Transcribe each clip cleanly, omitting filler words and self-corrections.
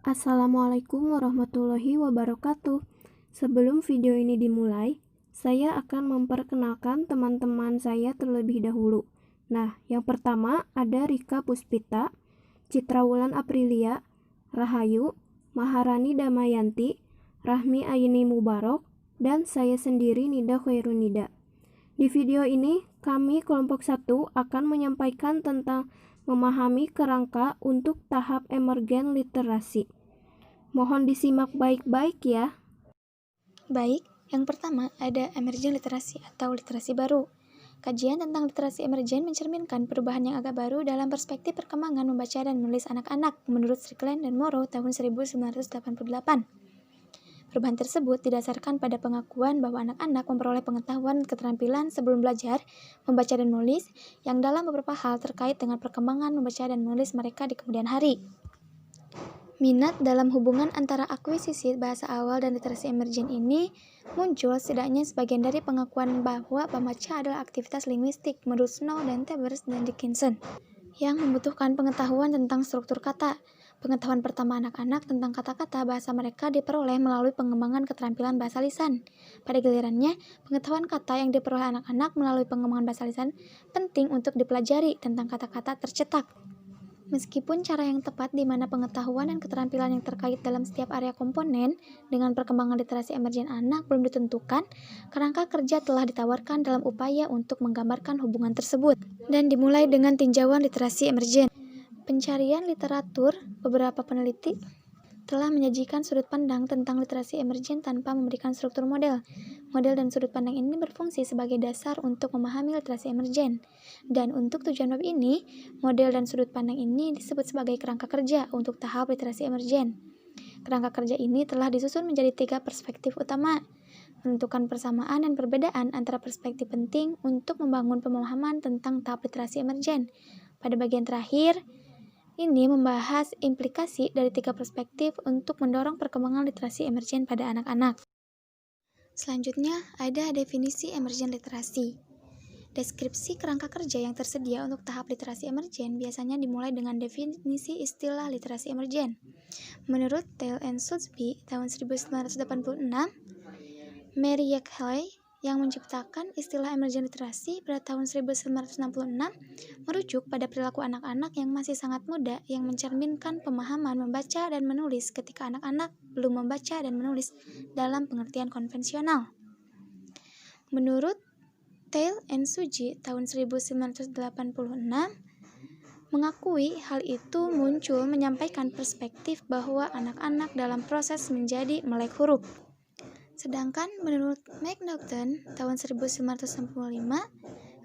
Assalamualaikum warahmatullahi wabarakatuh. Sebelum video ini dimulai, saya akan memperkenalkan teman-teman saya terlebih dahulu. Nah, yang pertama ada Rika Puspita, Citrawulan Aprilia, Rahayu, Maharani Damayanti, Rahmi Aini Mubarok, dan saya sendiri Nida Khairunida. Di video ini, kami kelompok 1 akan menyampaikan tentang memahami kerangka untuk tahap emergen literasi. Mohon disimak baik-baik ya. Baik, yang pertama ada emergen literasi atau literasi baru. Kajian tentang literasi emergen mencerminkan perubahan yang agak baru dalam perspektif perkembangan membaca dan menulis anak-anak menurut Strickland dan Morrow tahun 1988. Perubahan tersebut didasarkan pada pengakuan bahwa anak-anak memperoleh pengetahuan keterampilan sebelum belajar membaca dan menulis yang dalam beberapa hal terkait dengan perkembangan membaca dan menulis mereka di kemudian hari. Minat dalam hubungan antara akuisisi bahasa awal dan literasi emergen ini muncul setidaknya sebagian dari pengakuan bahwa membaca adalah aktivitas linguistik menurut Snow dan Tebers dan Dickinson yang membutuhkan pengetahuan tentang struktur kata. Pengetahuan pertama anak-anak tentang kata-kata bahasa mereka diperoleh melalui pengembangan keterampilan bahasa lisan. Pada gilirannya, pengetahuan kata yang diperoleh anak-anak melalui pengembangan bahasa lisan penting untuk dipelajari tentang kata-kata tercetak. Meskipun cara yang tepat di mana pengetahuan dan keterampilan yang terkait dalam setiap area komponen dengan perkembangan literasi emergen anak belum ditentukan, kerangka kerja telah ditawarkan dalam upaya untuk menggambarkan hubungan tersebut. Dan dimulai dengan tinjauan literasi emergen. Pencarian literatur, beberapa peneliti telah menyajikan sudut pandang tentang literasi emergen tanpa memberikan struktur model. Model dan sudut pandang ini berfungsi sebagai dasar untuk memahami literasi emergen. Dan untuk tujuan bab ini, model dan sudut pandang ini disebut sebagai kerangka kerja untuk tahap literasi emergen. Kerangka kerja ini telah disusun menjadi 3 perspektif utama, menentukan persamaan dan perbedaan antara perspektif penting untuk membangun pemahaman tentang tahap literasi emergen. Pada bagian terakhir, ini membahas implikasi dari 3 perspektif untuk mendorong perkembangan literasi emergen pada anak-anak. Selanjutnya, ada definisi emergen literasi. Deskripsi kerangka kerja yang tersedia untuk tahap literasi emergen biasanya dimulai dengan definisi istilah literasi emergen. Menurut Tail and Sotheby tahun 1986, Mary Yeakley yang menciptakan istilah emergen literasi pada tahun 1966 merujuk pada perilaku anak-anak yang masih sangat muda yang mencerminkan pemahaman membaca dan menulis ketika anak-anak belum membaca dan menulis dalam pengertian konvensional. Menurut Tail and Suji tahun 1986 mengakui hal itu muncul menyampaikan perspektif bahwa anak-anak dalam proses menjadi melek huruf. Sedangkan menurut McNaughton tahun 1995,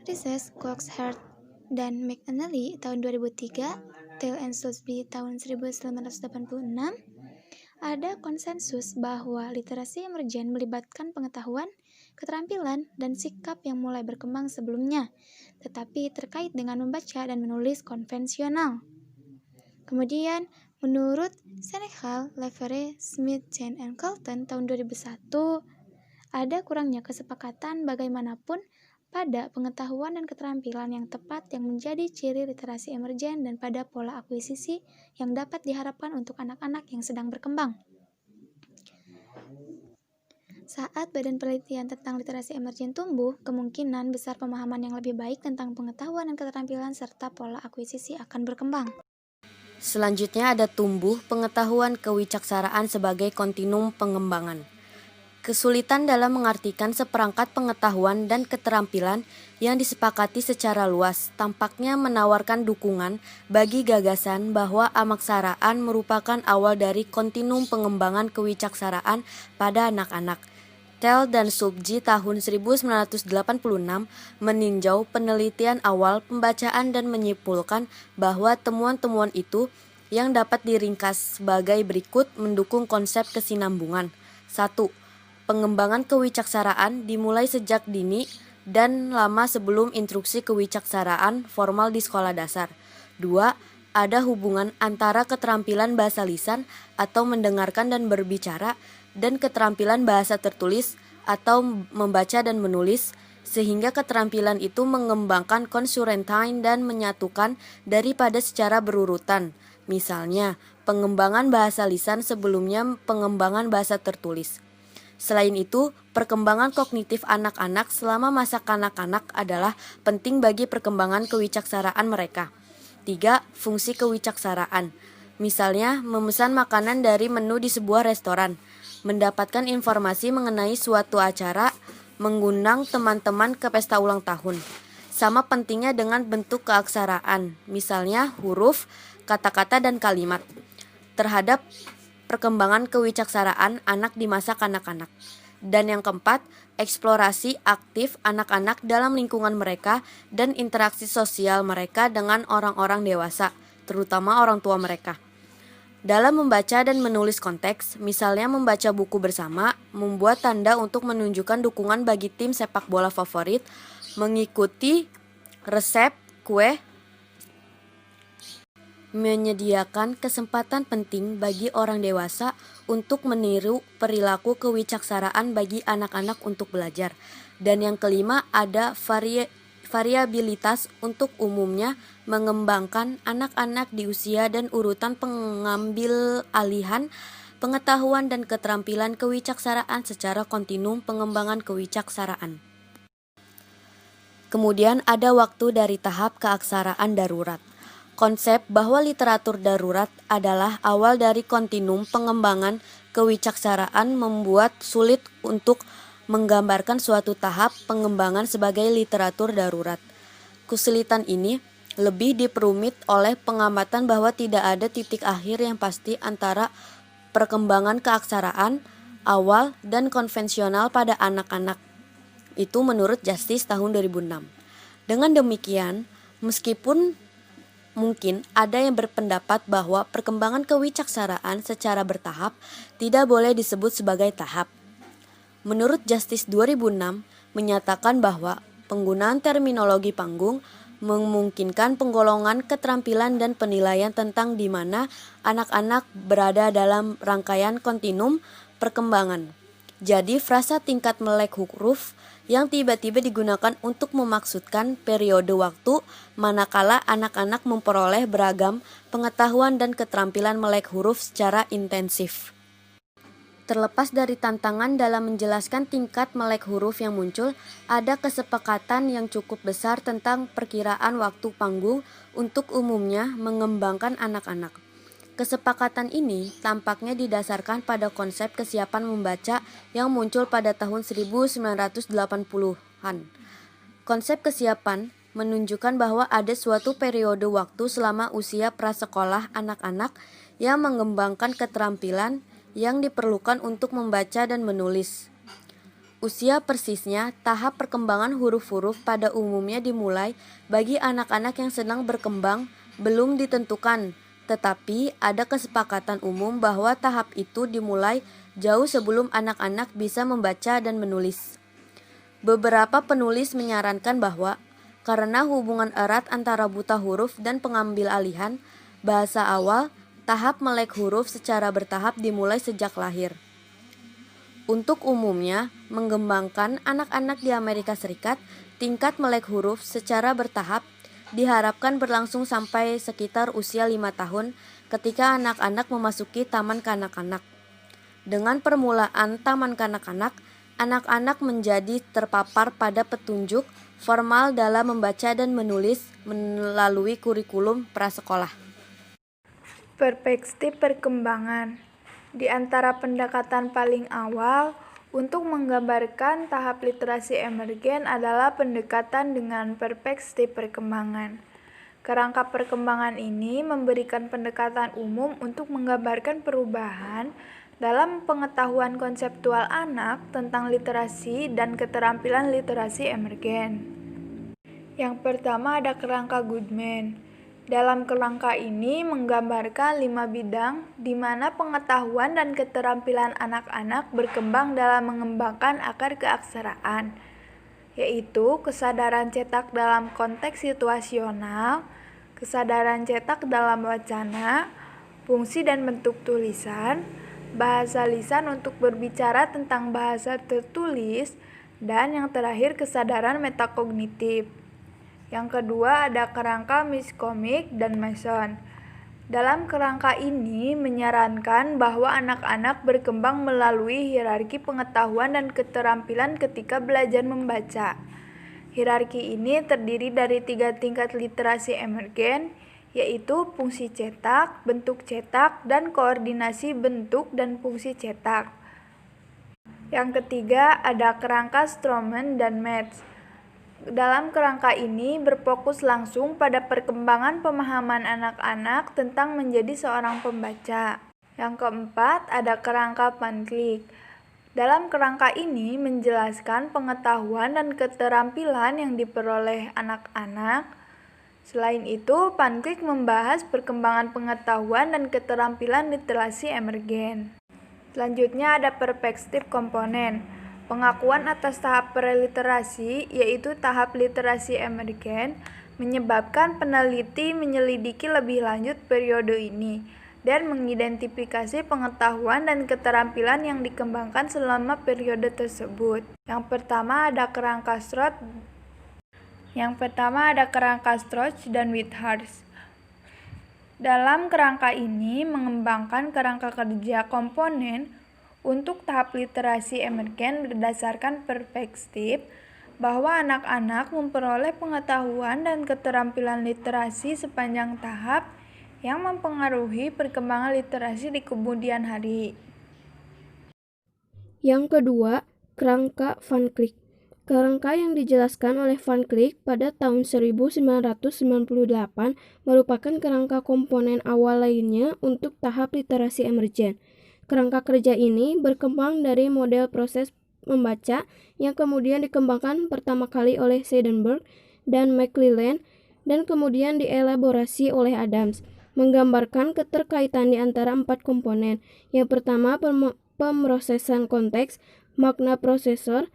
Reese Coxheart dan McAnally tahun 2003, Tail and Sotheby tahun 1986, ada konsensus bahwa literasi emergen melibatkan pengetahuan, keterampilan, dan sikap yang mulai berkembang sebelumnya, tetapi terkait dengan membaca dan menulis konvensional. Kemudian, menurut Senecal, Levere, Smith, Chen, and Carlton tahun 2001, ada kurangnya kesepakatan bagaimanapun pada pengetahuan dan keterampilan yang tepat yang menjadi ciri literasi emergen dan pada pola akuisisi yang dapat diharapkan untuk anak-anak yang sedang berkembang. Saat badan penelitian tentang literasi emergen tumbuh, kemungkinan besar pemahaman yang lebih baik tentang pengetahuan dan keterampilan serta pola akuisisi akan berkembang. Selanjutnya ada tumbuh pengetahuan kewicaksaraan sebagai kontinum pengembangan. Kesulitan dalam mengartikan seperangkat pengetahuan dan keterampilan yang disepakati secara luas tampaknya menawarkan dukungan bagi gagasan bahwa amaksaraan merupakan awal dari kontinum pengembangan kewicaksaraan pada anak-anak. Tell dan Subji tahun 1986 meninjau penelitian awal pembacaan dan menyimpulkan bahwa temuan-temuan itu yang dapat diringkas sebagai berikut mendukung konsep kesinambungan. 1. Pengembangan kewicaksaraan dimulai sejak dini dan lama sebelum instruksi kewicaksaraan formal di sekolah dasar. 2. Ada hubungan antara keterampilan bahasa lisan atau mendengarkan dan berbicara dan keterampilan bahasa tertulis atau membaca dan menulis, sehingga keterampilan itu mengembangkan konsurentain dan menyatukan daripada secara berurutan. Misalnya, pengembangan bahasa lisan sebelumnya pengembangan bahasa tertulis. Selain itu, perkembangan kognitif anak-anak selama masa kanak-kanak adalah penting bagi perkembangan kewicaksaraan mereka. 3. Fungsi kewicaksaraan. Misalnya, memesan makanan dari menu di sebuah restoran, mendapatkan informasi mengenai suatu acara, mengundang teman-teman ke pesta ulang tahun. Sama pentingnya dengan bentuk keaksaraan, misalnya huruf, kata-kata, dan kalimat. Terhadap perkembangan kewicaksaraan anak di masa kanak-kanak. Dan yang keempat, eksplorasi aktif anak-anak dalam lingkungan mereka dan interaksi sosial mereka dengan orang-orang dewasa, terutama orang tua mereka. Dalam membaca dan menulis konteks, misalnya membaca buku bersama, membuat tanda untuk menunjukkan dukungan bagi tim sepak bola favorit, mengikuti resep kue, menyediakan kesempatan penting bagi orang dewasa untuk meniru perilaku kewicaksaraan bagi anak-anak untuk belajar. Dan yang kelima, ada variabilitas untuk umumnya mengembangkan anak-anak di usia dan urutan pengambil alihan pengetahuan dan keterampilan kewicaksaraan secara kontinum pengembangan kewicaksaraan. Kemudian ada waktu dari tahap keaksaraan darurat. Konsep bahwa literatur darurat adalah awal dari kontinum pengembangan kewicaksaraan membuat sulit untuk menggambarkan suatu tahap pengembangan sebagai literatur darurat. Kesulitan ini lebih diperumit oleh pengamatan bahwa tidak ada titik akhir yang pasti antara perkembangan keaksaraan awal dan konvensional pada anak-anak. Itu menurut Justice tahun 2006. Dengan demikian, meskipun mungkin ada yang berpendapat bahwa perkembangan kewicaksaraan secara bertahap tidak boleh disebut sebagai tahap. Menurut Justice 2006 menyatakan bahwa penggunaan terminologi panggung memungkinkan penggolongan keterampilan dan penilaian tentang di mana anak-anak berada dalam rangkaian kontinum perkembangan. Jadi frasa tingkat melek huruf yang tiba-tiba digunakan untuk memaksudkan periode waktu manakala anak-anak memperoleh beragam pengetahuan dan keterampilan melek huruf secara intensif. Terlepas dari tantangan dalam menjelaskan tingkat melek huruf yang muncul, ada kesepakatan yang cukup besar tentang perkiraan waktu panggung untuk umumnya mengembangkan anak-anak. Kesepakatan ini tampaknya didasarkan pada konsep kesiapan membaca yang muncul pada tahun 1980-an. Konsep kesiapan menunjukkan bahwa ada suatu periode waktu selama usia prasekolah anak-anak yang mengembangkan keterampilan yang diperlukan untuk membaca dan menulis. Usia persisnya, tahap perkembangan huruf-huruf pada umumnya dimulai bagi anak-anak yang sedang berkembang belum ditentukan, tetapi ada kesepakatan umum bahwa tahap itu dimulai jauh sebelum anak-anak bisa membaca dan menulis. Beberapa penulis menyarankan bahwa karena hubungan erat antara buta huruf dan pengambil alihan bahasa awal, tahap melek huruf secara bertahap dimulai sejak lahir. Untuk umumnya, mengembangkan anak-anak di Amerika Serikat, tingkat melek huruf secara bertahap diharapkan berlangsung sampai sekitar usia 5 tahun ketika anak-anak memasuki taman kanak-kanak. Dengan permulaan taman kanak-kanak, anak-anak menjadi terpapar pada petunjuk formal dalam membaca dan menulis melalui kurikulum prasekolah. Perspektif perkembangan. Di antara pendekatan paling awal untuk menggambarkan tahap literasi emergen adalah pendekatan dengan perspektif perkembangan. Kerangka perkembangan ini memberikan pendekatan umum untuk menggambarkan perubahan dalam pengetahuan konseptual anak tentang literasi dan keterampilan literasi emergen. Yang pertama ada kerangka Goodman. Dalam kerangka ini menggambarkan 5 bidang di mana pengetahuan dan keterampilan anak-anak berkembang dalam mengembangkan akar keaksaraan, yaitu kesadaran cetak dalam konteks situasional, kesadaran cetak dalam wacana, fungsi dan bentuk tulisan, bahasa lisan untuk berbicara tentang bahasa tertulis, dan yang terakhir kesadaran metakognitif. Yang kedua ada kerangka miskomik dan Mason. Dalam kerangka ini menyarankan bahwa anak-anak berkembang melalui hierarki pengetahuan dan keterampilan ketika belajar membaca. Hierarki ini terdiri dari 3 tingkat literasi emergen, yaitu fungsi cetak, bentuk cetak, dan koordinasi bentuk dan fungsi cetak. Yang ketiga ada kerangka Stroman dan Metz. Dalam kerangka ini berfokus langsung pada perkembangan pemahaman anak-anak tentang menjadi seorang pembaca. Yang keempat ada kerangka Van Cleek. Dalam kerangka ini menjelaskan pengetahuan dan keterampilan yang diperoleh anak-anak. Selain itu, Van Cleek membahas perkembangan pengetahuan dan keterampilan literasi emergen. Selanjutnya ada perspektif komponen. Pengakuan atas tahap preliterasi, yaitu tahap literasi emergen, menyebabkan peneliti menyelidiki lebih lanjut periode ini dan mengidentifikasi pengetahuan dan keterampilan yang dikembangkan selama periode tersebut. Yang pertama ada kerangka Strauch dan Whitehurst. Dalam kerangka ini mengembangkan kerangka kerja komponen untuk tahap literasi emergen berdasarkan perspektif bahwa anak-anak memperoleh pengetahuan dan keterampilan literasi sepanjang tahap yang mempengaruhi perkembangan literasi di kemudian hari. Yang kedua, kerangka Van Cleek. Kerangka yang dijelaskan oleh Van Cleek pada tahun 1998 merupakan kerangka komponen awal lainnya untuk tahap literasi emergen. Kerangka kerja ini berkembang dari model proses membaca yang kemudian dikembangkan pertama kali oleh Seidenberg dan McClelland dan kemudian dielaborasi oleh Adams, menggambarkan keterkaitan di antara 4 komponen. Yang pertama, pemrosesan konteks, makna prosesor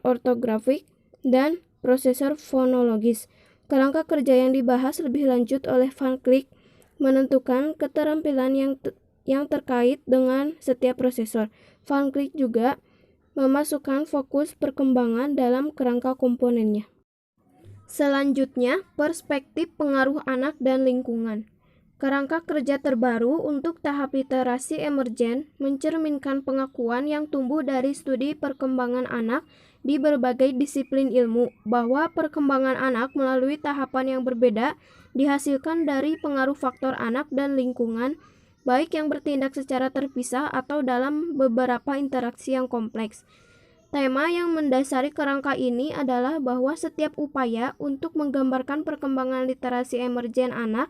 ortografik, dan prosesor fonologis. Kerangka kerja yang dibahas lebih lanjut oleh Van Cleek menentukan keterampilan yang terkait dengan setiap prosesor. Van Cleek juga memasukkan fokus perkembangan dalam kerangka komponennya. Selanjutnya, perspektif pengaruh anak dan lingkungan. Kerangka kerja terbaru untuk tahap literasi emergen mencerminkan pengakuan yang tumbuh dari studi perkembangan anak di berbagai disiplin ilmu, bahwa perkembangan anak melalui tahapan yang berbeda dihasilkan dari pengaruh faktor anak dan lingkungan, baik yang bertindak secara terpisah atau dalam beberapa interaksi yang kompleks. Tema yang mendasari kerangka ini adalah bahwa setiap upaya untuk menggambarkan perkembangan literasi emergen anak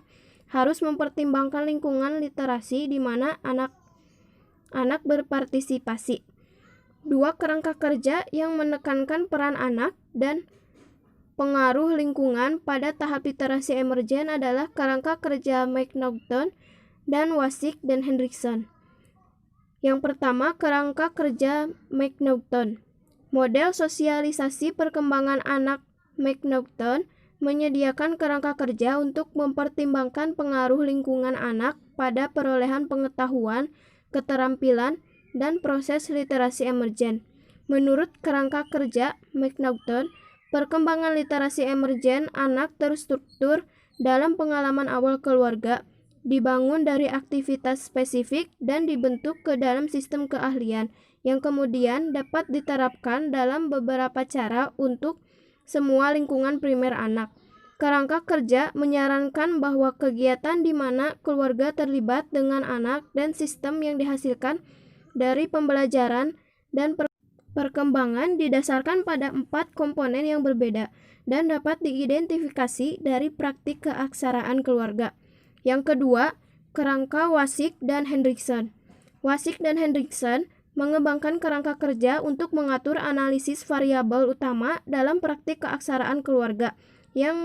harus mempertimbangkan lingkungan literasi di mana anak berpartisipasi. Dua kerangka kerja yang menekankan peran anak dan pengaruh lingkungan pada tahap literasi emergen adalah kerangka kerja McNaughton dan Wasik dan Hendrickson. Yang pertama, kerangka kerja McNaughton. Model sosialisasi perkembangan anak McNaughton menyediakan kerangka kerja untuk mempertimbangkan pengaruh lingkungan anak pada perolehan pengetahuan, keterampilan, dan proses literasi emergen. Menurut kerangka kerja McNaughton, perkembangan literasi emergen anak terstruktur dalam pengalaman awal keluarga, dibangun dari aktivitas spesifik dan dibentuk ke dalam sistem keahlian yang kemudian dapat diterapkan dalam beberapa cara untuk semua lingkungan primer anak. Kerangka kerja menyarankan bahwa kegiatan di mana keluarga terlibat dengan anak dan sistem yang dihasilkan dari pembelajaran dan perkembangan didasarkan pada 4 komponen yang berbeda dan dapat diidentifikasi dari praktik keaksaraan keluarga. Yang kedua, kerangka Wasik dan Hendrickson. Wasik dan Hendrickson mengembangkan kerangka kerja untuk mengatur analisis variabel utama dalam praktik keaksaraan keluarga yang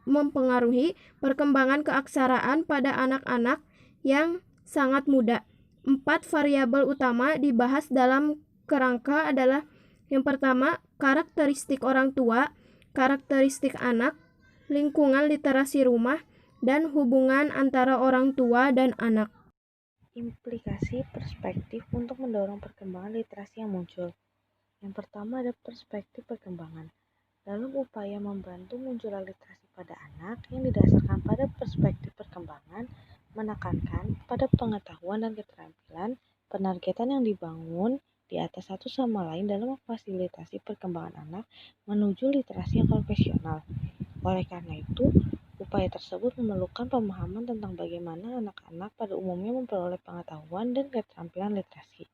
mempengaruhi perkembangan keaksaraan pada anak-anak yang sangat muda. 4 variabel utama dibahas dalam kerangka adalah yang pertama, karakteristik orang tua, karakteristik anak, lingkungan literasi rumah, dan hubungan antara orang tua dan anak. Implikasi perspektif untuk mendorong perkembangan literasi yang muncul. Yang pertama ada perspektif perkembangan. dalam upaya membantu munculnya literasi pada anak yang didasarkan pada perspektif perkembangan, menekankan pada pengetahuan dan keterampilan, penargetan yang dibangun di atas satu sama lain dalam memfasilitasi perkembangan anak menuju literasi yang konvensional. Oleh karena itu, upaya tersebut memerlukan pemahaman tentang bagaimana anak-anak pada umumnya memperoleh pengetahuan dan keterampilan literasi,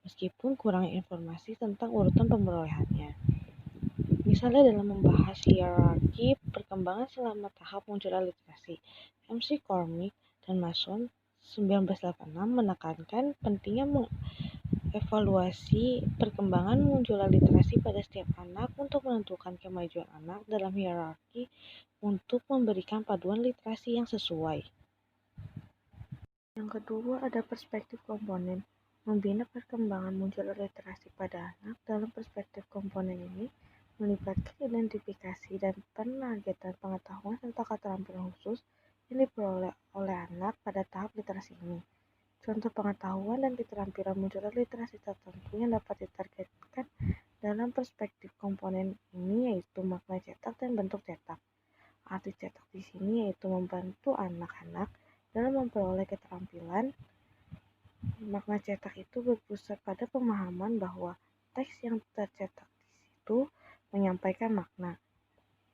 meskipun kurang informasi tentang urutan pemerolehannya. Misalnya dalam membahas hierarki perkembangan selama tahap munculnya literasi, McCormick dan Mason 1986 menekankan pentingnya mengevaluasi perkembangan munculnya literasi pada setiap anak untuk menentukan kemajuan anak dalam hierarki untuk memberikan paduan literasi yang sesuai. Yang kedua ada perspektif komponen. Membina perkembangan munculnya literasi pada anak dalam perspektif komponen ini melibatkan identifikasi dan penargetan pengetahuan serta keterampilan khusus yang diperoleh oleh anak pada tahap literasi ini. Contoh pengetahuan dan keterampilan munculnya literasi tertentu yang dapat ditargetkan dalam perspektif komponen ini yaitu makna cetak dan bentuk cetak. Arti cetak di sini yaitu membantu anak-anak dalam memperoleh keterampilan. Makna cetak itu berpusat pada pemahaman bahwa teks yang tercetak di situ menyampaikan makna.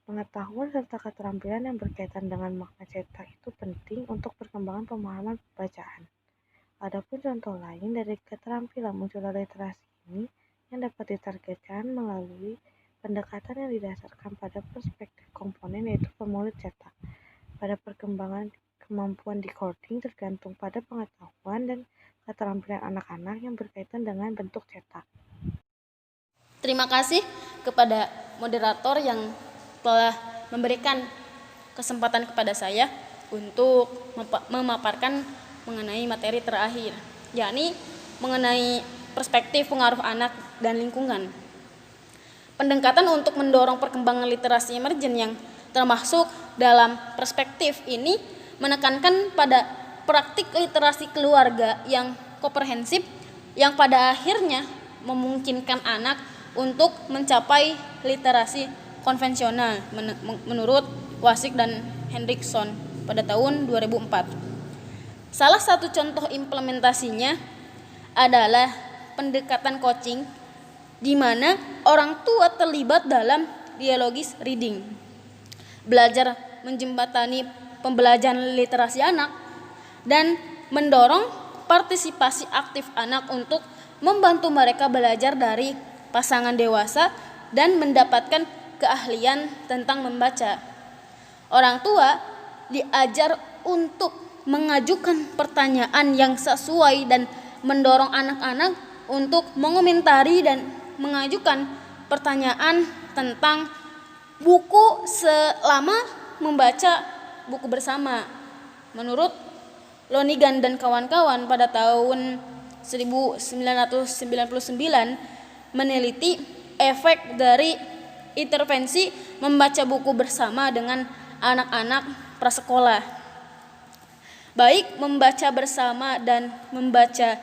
Pengetahuan serta keterampilan yang berkaitan dengan makna cetak itu penting untuk perkembangan pemahaman bacaan. Adapun contoh lain dari keterampilan munculnya literasi ini yang dapat ditargetkan melalui pendekatan yang didasarkan pada perspektif komponen yaitu formulir cetak. Pada perkembangan kemampuan decoding tergantung pada pengetahuan dan keterampilan anak-anak yang berkaitan dengan bentuk cetak. Terima kasih kepada moderator yang telah memberikan kesempatan kepada saya untuk memaparkan mengenai materi terakhir, yakni mengenai perspektif pengaruh anak dan lingkungan. Pendekatan untuk mendorong perkembangan literasi emergen yang termasuk dalam perspektif ini menekankan pada praktik literasi keluarga yang komprehensif yang pada akhirnya memungkinkan anak untuk mencapai literasi konvensional menurut Wasik dan Hendrickson pada tahun 2004. Salah satu contoh implementasinya adalah pendekatan coaching di mana orang tua terlibat dalam dialogis reading, belajar menjembatani pembelajaran literasi anak, dan mendorong partisipasi aktif anak untuk membantu mereka belajar dari pasangan dewasa dan mendapatkan keahlian tentang membaca. Orang tua diajar untuk mengajukan pertanyaan yang sesuai dan mendorong anak-anak untuk mengomentari dan mengajukan pertanyaan tentang buku selama membaca buku bersama. Menurut Lonigan dan kawan-kawan pada tahun 1999 meneliti efek dari intervensi membaca buku bersama dengan anak-anak prasekolah. Baik membaca bersama dan membaca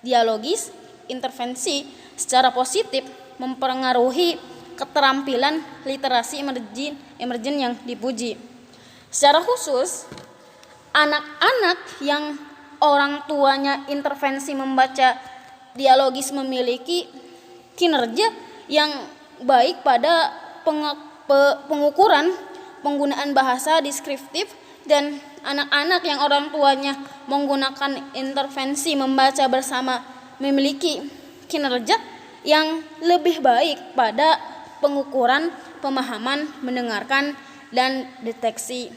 dialogis, intervensi secara positif mempengaruhi keterampilan literasi emergen yang dipuji. Secara khusus, anak-anak yang orang tuanya intervensi membaca dialogis memiliki kinerja yang baik pada pengukuran penggunaan bahasa deskriptif, dan anak-anak yang orang tuanya menggunakan intervensi membaca bersama memiliki kinerja yang lebih baik pada pengukuran pemahaman, mendengarkan, dan deteksi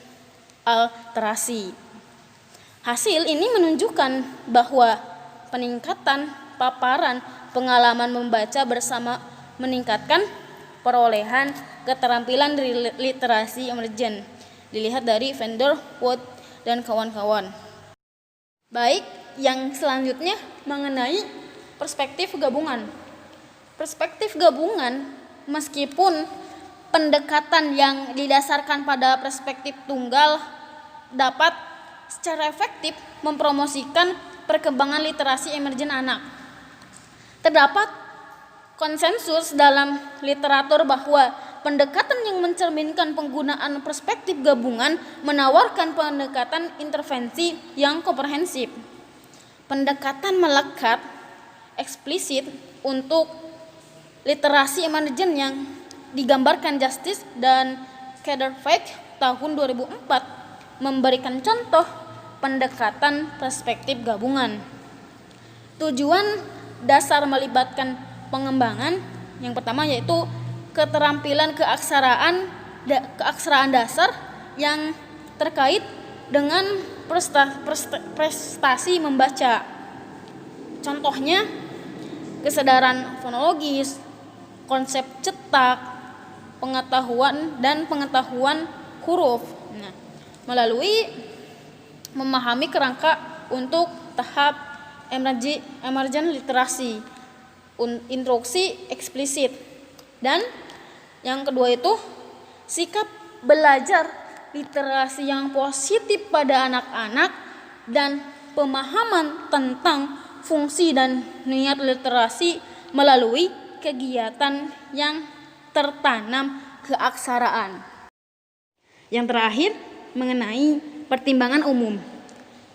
alterasi. Hasil ini menunjukkan bahwa peningkatan paparan pengalaman membaca bersama meningkatkan perolehan keterampilan literasi emergen. Dilihat dari Vander Wood dan kawan-kawan. Baik, yang selanjutnya mengenai perspektif gabungan. Perspektif gabungan meskipun pendekatan yang didasarkan pada perspektif tunggal dapat secara efektif mempromosikan perkembangan literasi emergen anak. Terdapat konsensus dalam literatur bahwa pendekatan yang mencerminkan penggunaan perspektif gabungan menawarkan pendekatan intervensi yang komprehensif. Pendekatan melekat eksplisit untuk literasi emergen yang digambarkan Justice dan Kedervek tahun 2004 memberikan contoh pendekatan perspektif gabungan. Tujuan dasar melibatkan pengembangan yang pertama yaitu keterampilan keaksaraan dasar yang terkait dengan prestasi membaca. Contohnya kesadaran fonologis, konsep cetak, pengetahuan huruf. Nah, melalui memahami kerangka untuk tahap emergen literasi, instruksi eksplisit. Dan yang kedua itu sikap belajar literasi yang positif pada anak-anak dan pemahaman tentang fungsi dan niat literasi melalui kegiatan yang tertanam keaksaraan. Yang terakhir mengenai pertimbangan umum.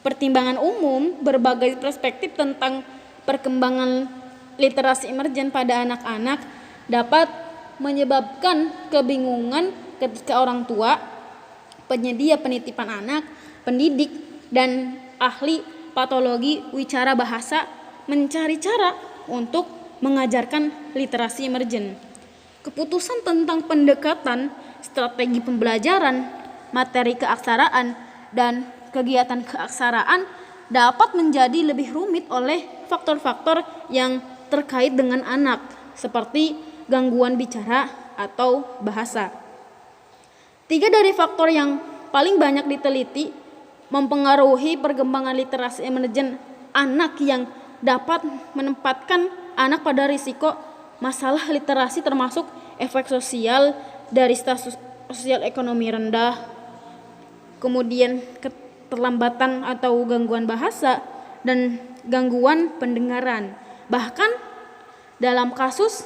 Pertimbangan umum berbagai perspektif tentang perkembangan literasi emergen pada anak-anak dapat menyebabkan kebingungan ketika orang tua, penyedia penitipan anak, pendidik, dan ahli patologi wicara bahasa mencari cara untuk mengajarkan literasi emergen. Keputusan tentang pendekatan, strategi pembelajaran, materi keaksaraan, dan kegiatan keaksaraan dapat menjadi lebih rumit oleh faktor-faktor yang terkait dengan anak, seperti gangguan bicara atau bahasa. 3 dari faktor yang paling banyak diteliti mempengaruhi perkembangan literasi emergen anak yang dapat menempatkan anak pada risiko masalah literasi, termasuk efek sosial dari status sosial ekonomi rendah, kemudian keterlambatan atau gangguan bahasa, dan gangguan pendengaran. Bahkan dalam kasus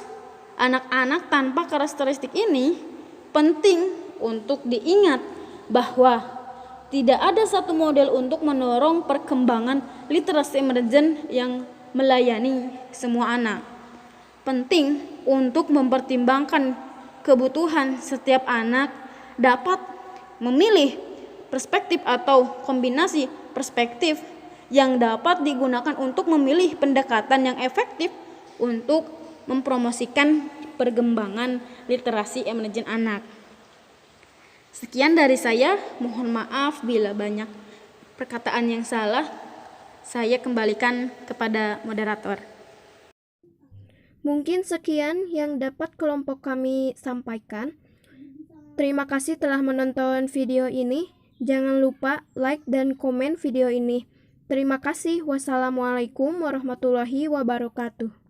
anak-anak tanpa karakteristik ini, penting untuk diingat bahwa tidak ada satu model untuk mendorong perkembangan literasi emergen yang melayani semua anak. Penting untuk mempertimbangkan kebutuhan setiap anak, dapat memilih perspektif atau kombinasi perspektif yang dapat digunakan untuk memilih pendekatan yang efektif untuk mempromosikan perkembangan literasi emergen anak. Sekian dari saya, mohon maaf bila banyak perkataan yang salah. Saya kembalikan kepada moderator. Mungkin sekian yang dapat kelompok kami sampaikan. Terima kasih telah menonton video ini. Jangan lupa like dan komen video ini. Terima kasih. Wassalamualaikum warahmatullahi wabarakatuh.